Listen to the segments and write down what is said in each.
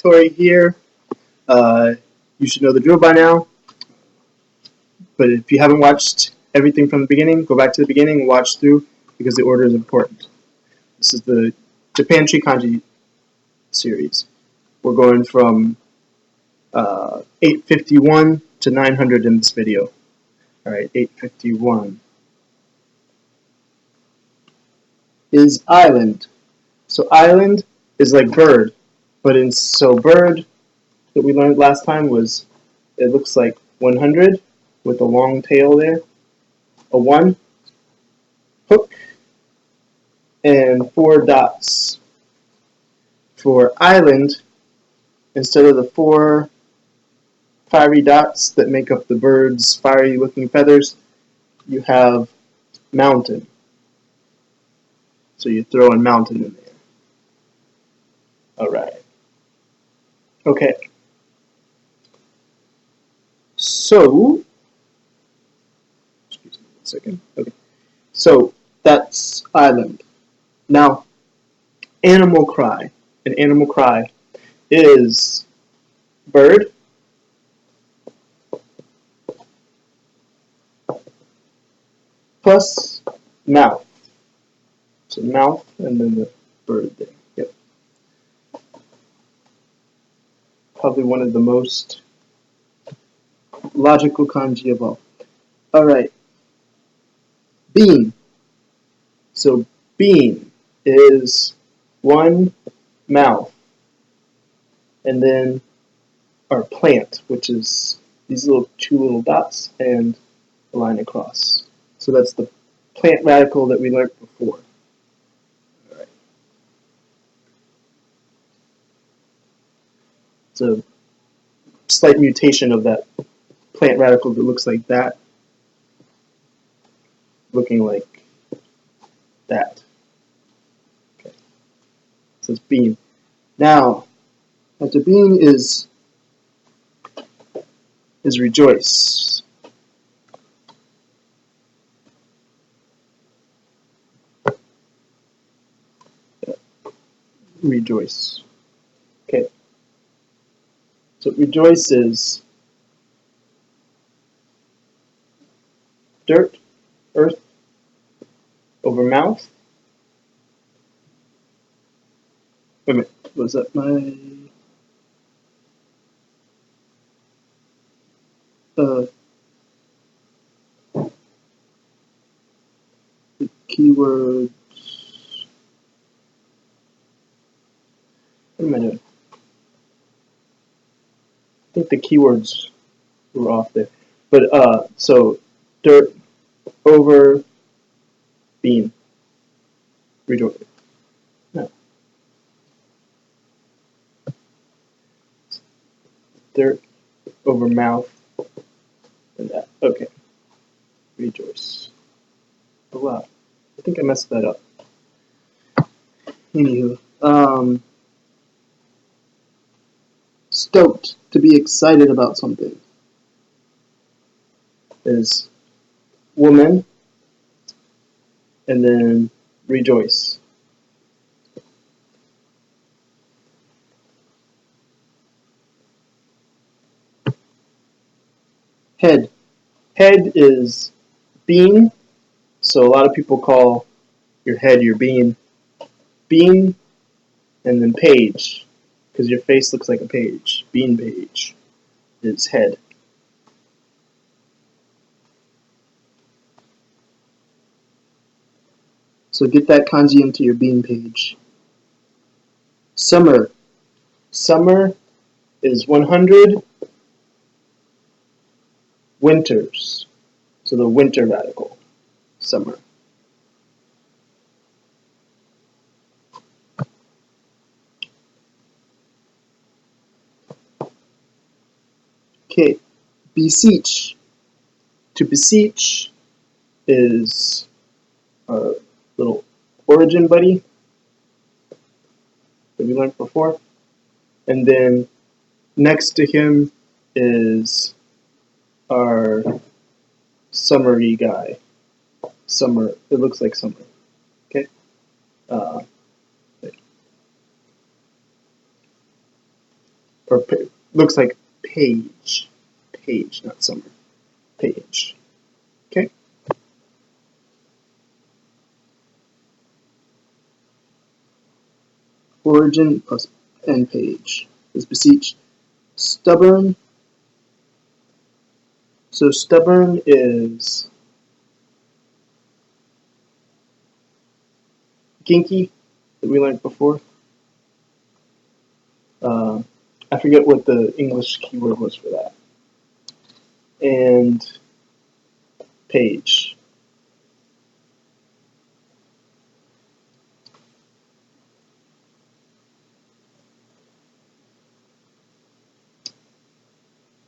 Yakitori here. You should know the drill by now, but if you haven't watched everything from the beginning, go back to the beginning and watch through because the order is important. This is the Japan Tree Kanji series. We're going from 851 to 900 in this video. Alright, 851 is island. So island is like bird, but bird that we learned last time was, it looks like 100 with a long tail there, a 1, hook, and 4 dots. For island, instead of the 4 fiery dots that make up the bird's fiery looking feathers, you have mountain. So you throw in mountain in there. Alright. Okay. So, excuse me 1 second. Okay. So that's island. Now, animal cry. An animal cry is bird, plus mouth. So mouth and then the bird there. Yep. Probably one of the most logical kanji of all. Alright. Bean. So bean is 1 mouth. And then our plant, which is these 2 little dots and a line across. So that's the plant radical that we learned before. Alright. It's a slight mutation of that plant radical that looks like that, looking like that. Okay. So it's bean. Now, after bean is rejoice. Rejoice. Okay. So rejoice is dirt, earth, over mouth. Wait a minute, was that my... the keywords... What am I doing? I think the keywords were off there. But, so, dirt, over, bean, rejoice. No. Dirt, over mouth, and that. Okay. Rejoice. Oh wow. I think I messed that up. Anywho. Stoked, to be excited about something, is woman, and then rejoice. Head. Head is bean, so a lot of people call your head your bean. Bean, and then page, because your face looks like a page. Bean page is head. So get that kanji into your bean page. Summer. Summer is 100 winters. So the winter radical. Summer. Okay. Beseech. To beseech is our little origin buddy that we learned before. And then next to him is our summery guy. Summer. It looks like summer. Okay. or looks like page. Page, not summer. Page. Okay? Origin plus end page is beseech. Stubborn. So stubborn is ginky that we learned before. I forget what the English keyword was for that. And page.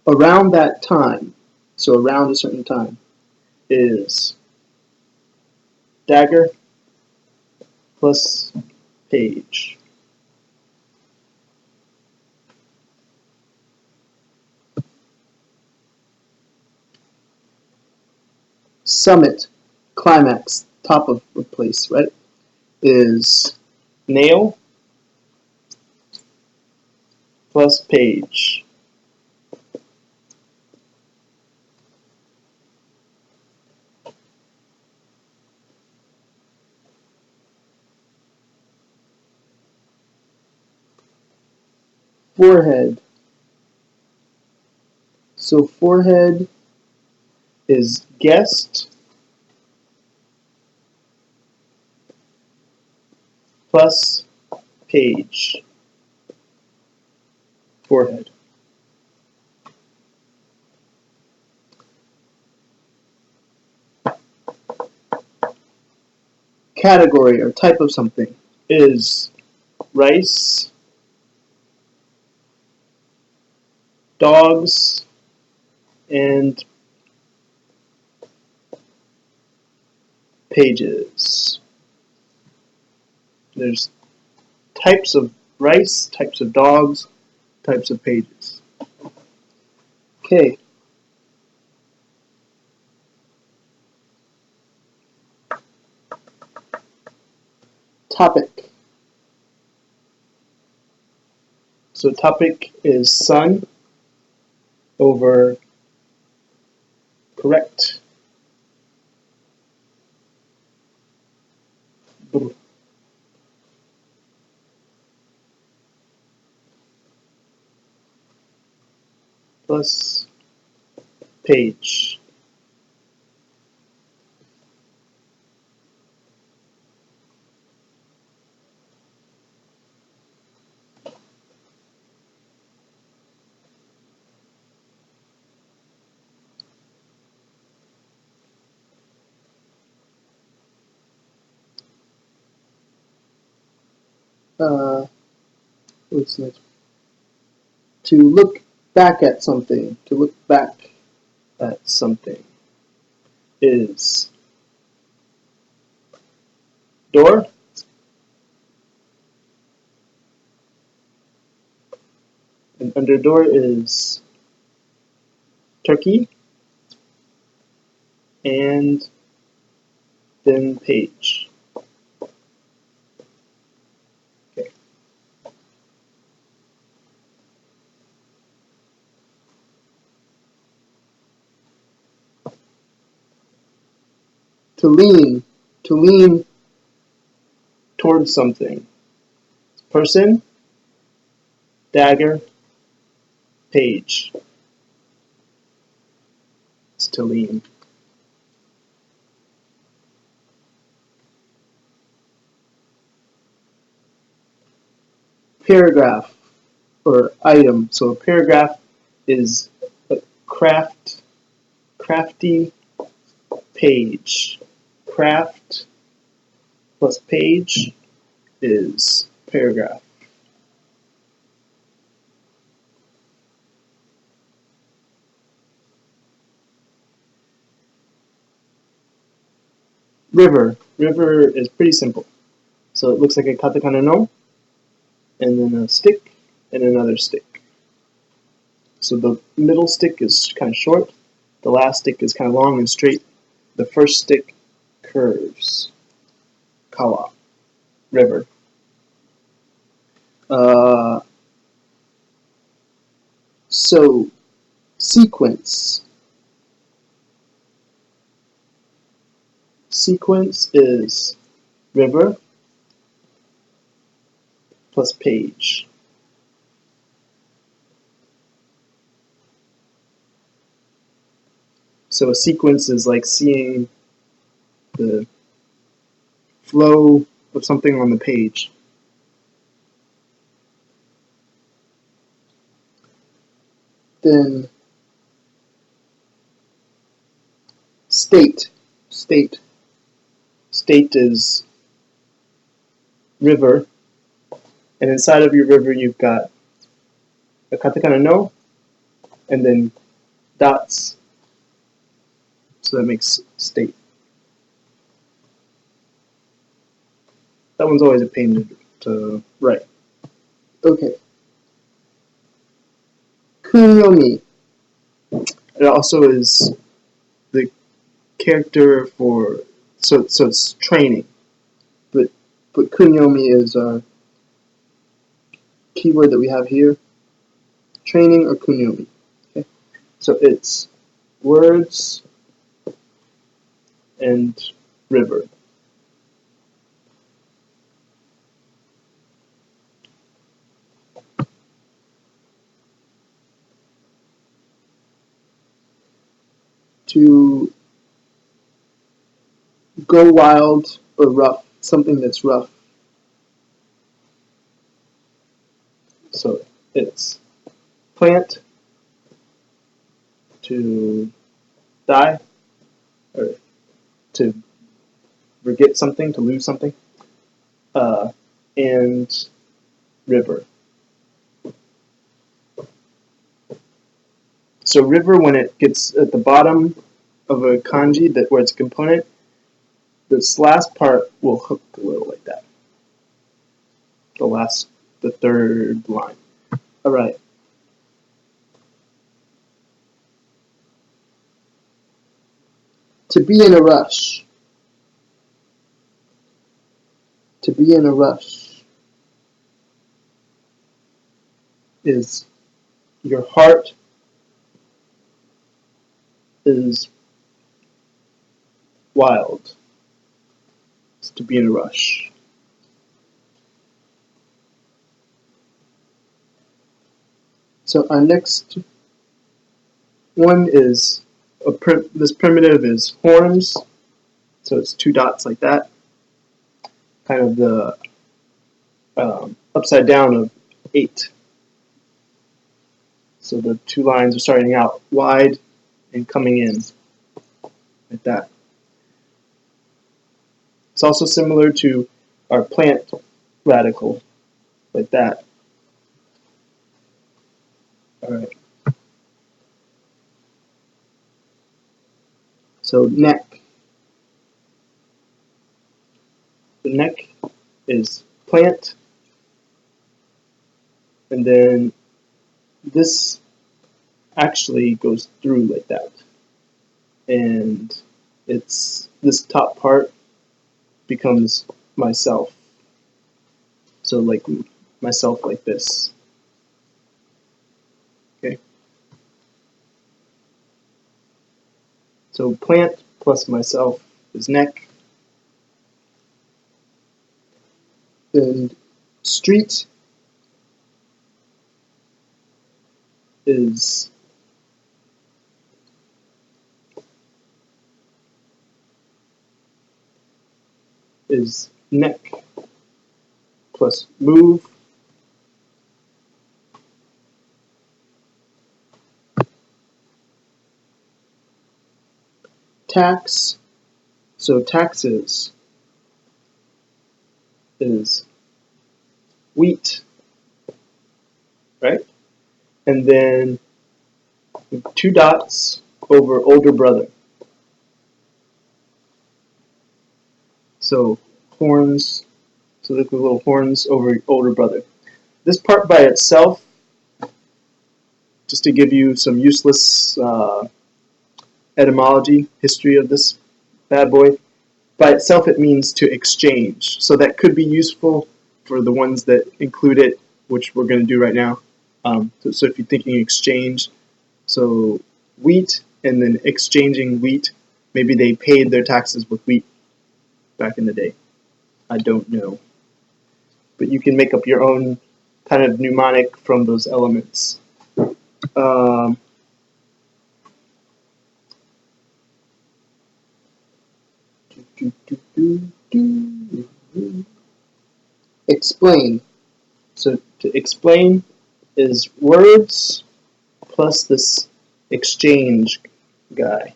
Around that time, so around a certain time, is dagger plus page. Summit, climax, top of the place, right, is nail plus page. Forehead. So forehead is guest plus page. Forehead. Category or type of something is rice, dogs, and pages. There's types of rice, types of dogs, types of pages. Okay. Topic. So topic is sun over correct. Plus page. What's next? To look back at something. To look back at something is door. And under door is turkey. And then page. Okay. To lean. To lean towards something. Person, dagger, page. It's to lean. Paragraph or item. So a paragraph is a crafty page. Craft plus page is paragraph. River. River is pretty simple. So it looks like a katakana no, and then a stick, and another stick. So the middle stick is kind of short, the last stick is kind of long and straight, the first stick curves. Kawa. River. So, sequence. Sequence is river plus page. So a sequence is like seeing the flow of something on the page. Then state. State is river, and inside of your river you've got a katakana no, and then dots, so that makes state. That one's always a pain to write. Okay. Kunyomi. It also is the character for, so it's training, but kunyomi is our keyword that we have here. Training or kunyomi. Okay. So it's words and river. To go wild or rough, something that's rough. So it's plant, to die, or to forget something, to lose something, and river. So river, when it gets at the bottom of a kanji, that where it's a component, this last part will hook a little like that. The third line. All right. To be in a rush. To be in a rush is your heart is wild. It's to be in a rush. So our next one is, this primitive is horns. So it's two dots like that. Kind of the upside down of 8. So the two lines are starting out wide and coming in like that. It's also similar to our plant radical, like that. All right. So neck. The neck is plant, and then this actually goes through like that. And it's this top part becomes myself. So like myself like this. Okay. So plant plus myself is neck. And street is neck plus move. Tax, so taxes is wheat, right? And then 2 dots over older brother. So horns, so look at little horns over older brother. This part by itself, just to give you some useless etymology, history of this bad boy, by itself it means to exchange. So that could be useful for the ones that include it, which we're going to do right now. So if you're thinking exchange, so wheat and then exchanging wheat, maybe they paid their taxes with wheat back in the day. I don't know. But you can make up your own kind of mnemonic from those elements. Explain. So to explain is words plus this exchange guy.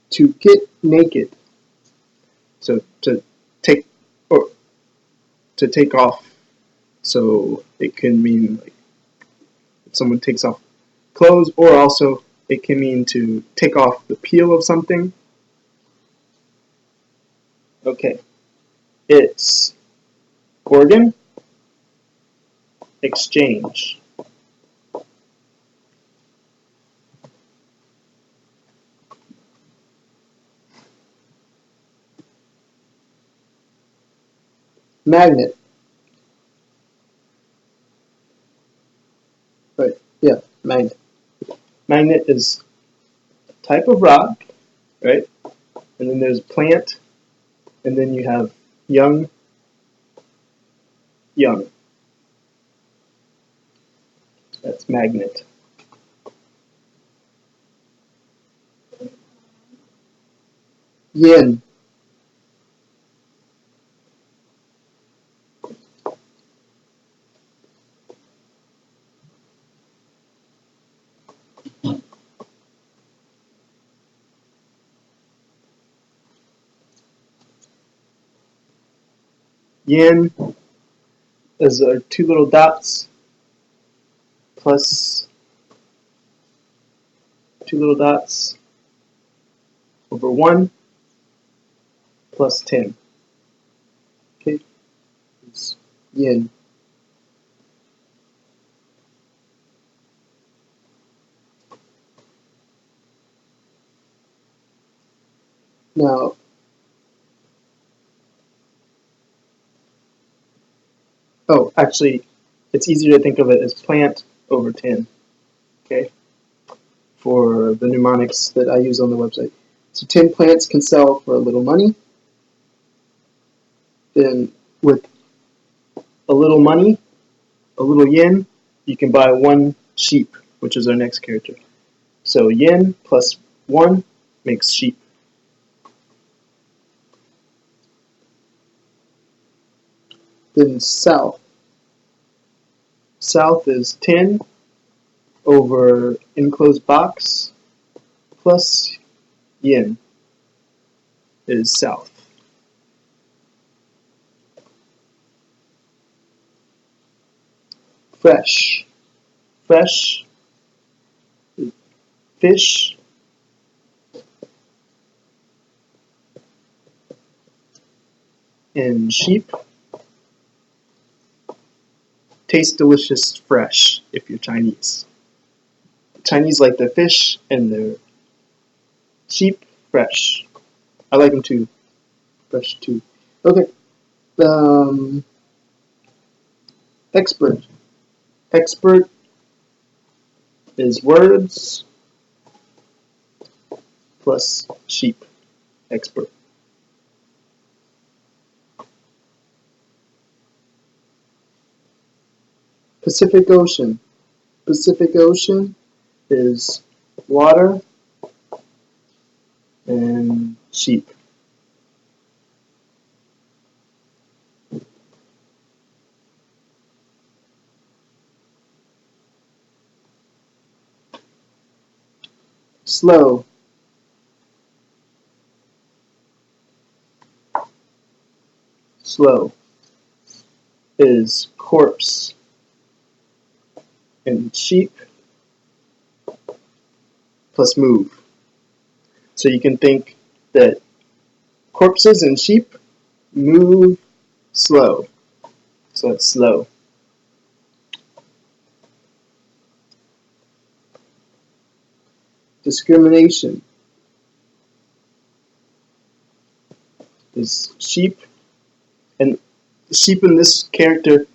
To get naked. So to take or to take off. So it can mean like if someone takes off clothes, or also it can mean to take off the peel of something. Okay, it's organ, exchange. Magnet. Right, yeah, magnet. Magnet is a type of rock, right? And then there's plant, and then you have young. That's magnet. Yin. Yin is two little dots plus two little dots over 1 plus 10. Okay, it's yin. Now, actually, it's easier to think of it as plant over 10. Okay, for the mnemonics that I use on the website. So 10 plants can sell for a little money. Then with a little money, a little yin, you can buy 1 sheep, which is our next character. So yin plus 1 makes sheep. Then south. South is 10 over enclosed box plus yin is south. Fresh. Fresh, fish, and sheep. Taste delicious fresh if you're Chinese. Chinese like their fish and their sheep fresh. I like them too. Fresh too. Okay. Expert. Expert is words plus sheep. Expert. Pacific Ocean. Pacific Ocean is water and sheep. Slow. Slow is corpse and sheep plus move. So you can think that corpses and sheep move slow. So it's slow. Discrimination is sheep, and the sheep in this character,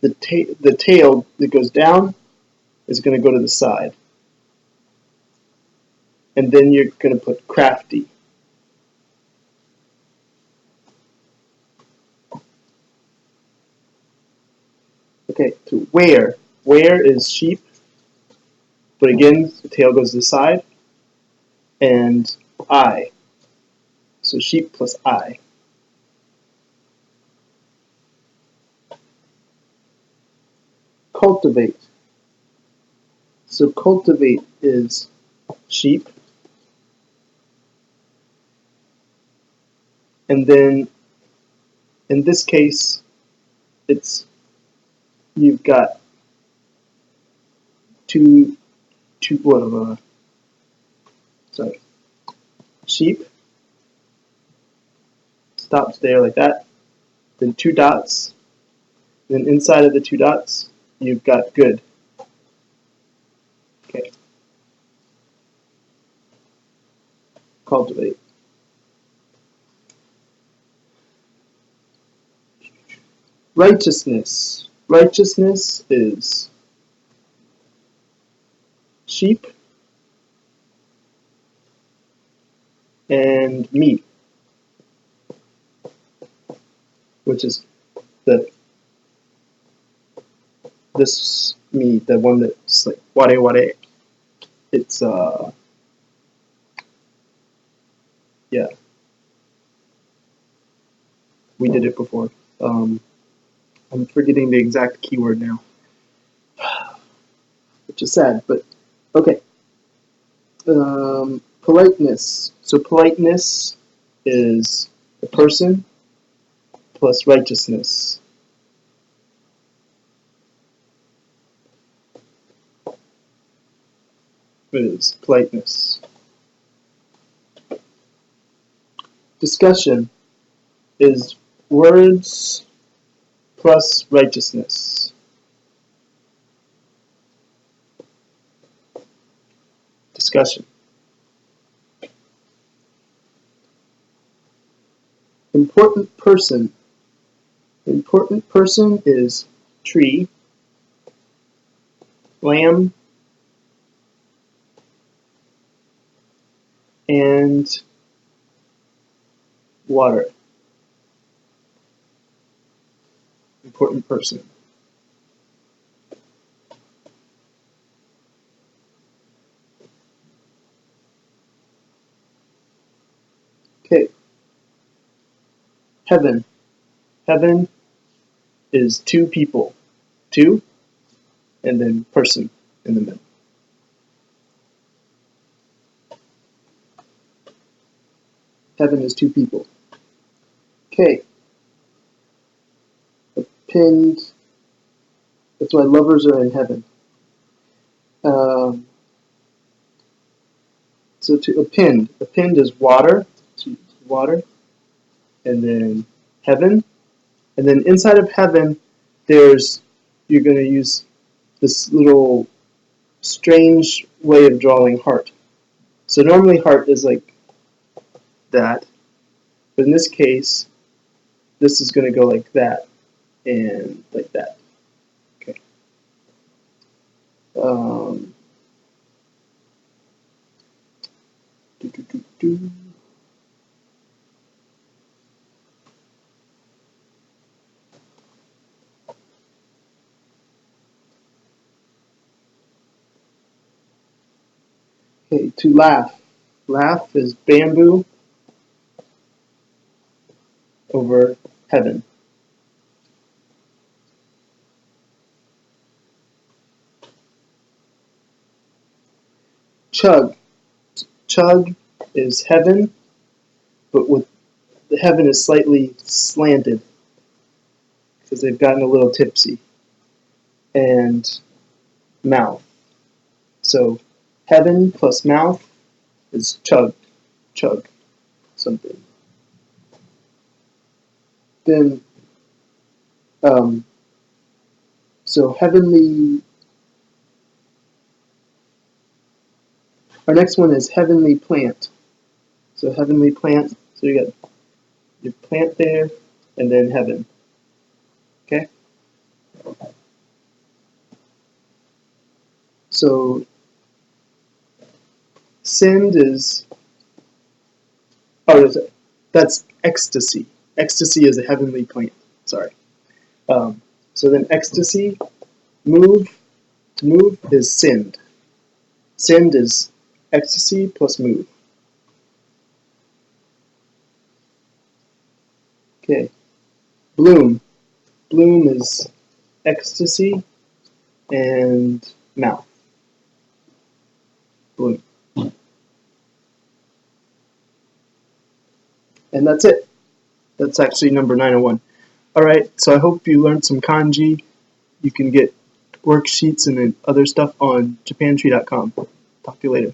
the tail that goes down is going to go to the side. And then you're going to put crafty. Okay, to where. Where is sheep, but again, the tail goes to the side. And I. So sheep plus I. Cultivate. So cultivate is sheep. And then in this case, you've got sheep stops there like that, then 2 dots, then inside of the 2 dots, you've got good. Okay. Cultivate. Righteousness. Righteousness is sheep and me, which is this me, the one that's like ware. It's yeah, we did it before. I'm forgetting the exact keyword now, which is sad, but okay. Politeness. So politeness is a person plus righteousness. Is politeness. Discussion is words plus righteousness. Discussion. Important person. Important person is tree, lamb, and water. Important person. Okay. Heaven. Heaven is 2 people. 2, and then person in the middle. Heaven is 2 people. Okay. Append. That's why lovers are in heaven. So to append is water. So water. And then heaven. And then inside of heaven, you're going to use this little strange way of drawing heart. So normally heart is like that, but in this case, this is going to go like that and like that. Okay. Okay, to laugh. Laugh is bamboo over heaven. Chug. Chug is heaven, but with the heaven is slightly slanted because they've gotten a little tipsy. And mouth. So heaven plus mouth is chug, chug, something. Then, so heavenly, Our next one is heavenly plant. So heavenly plant, so you got your plant there, and then heaven. Okay? So sind is, oh, that's ecstasy. Ecstasy is a heavenly plant. Sorry. So then ecstasy, to move is sind. Sind is ecstasy plus move. Okay. Bloom. Bloom is ecstasy and mouth. Bloom. And that's it. That's actually number 901. Alright, so I hope you learned some kanji. You can get worksheets and other stuff on japantree.com. Talk to you later.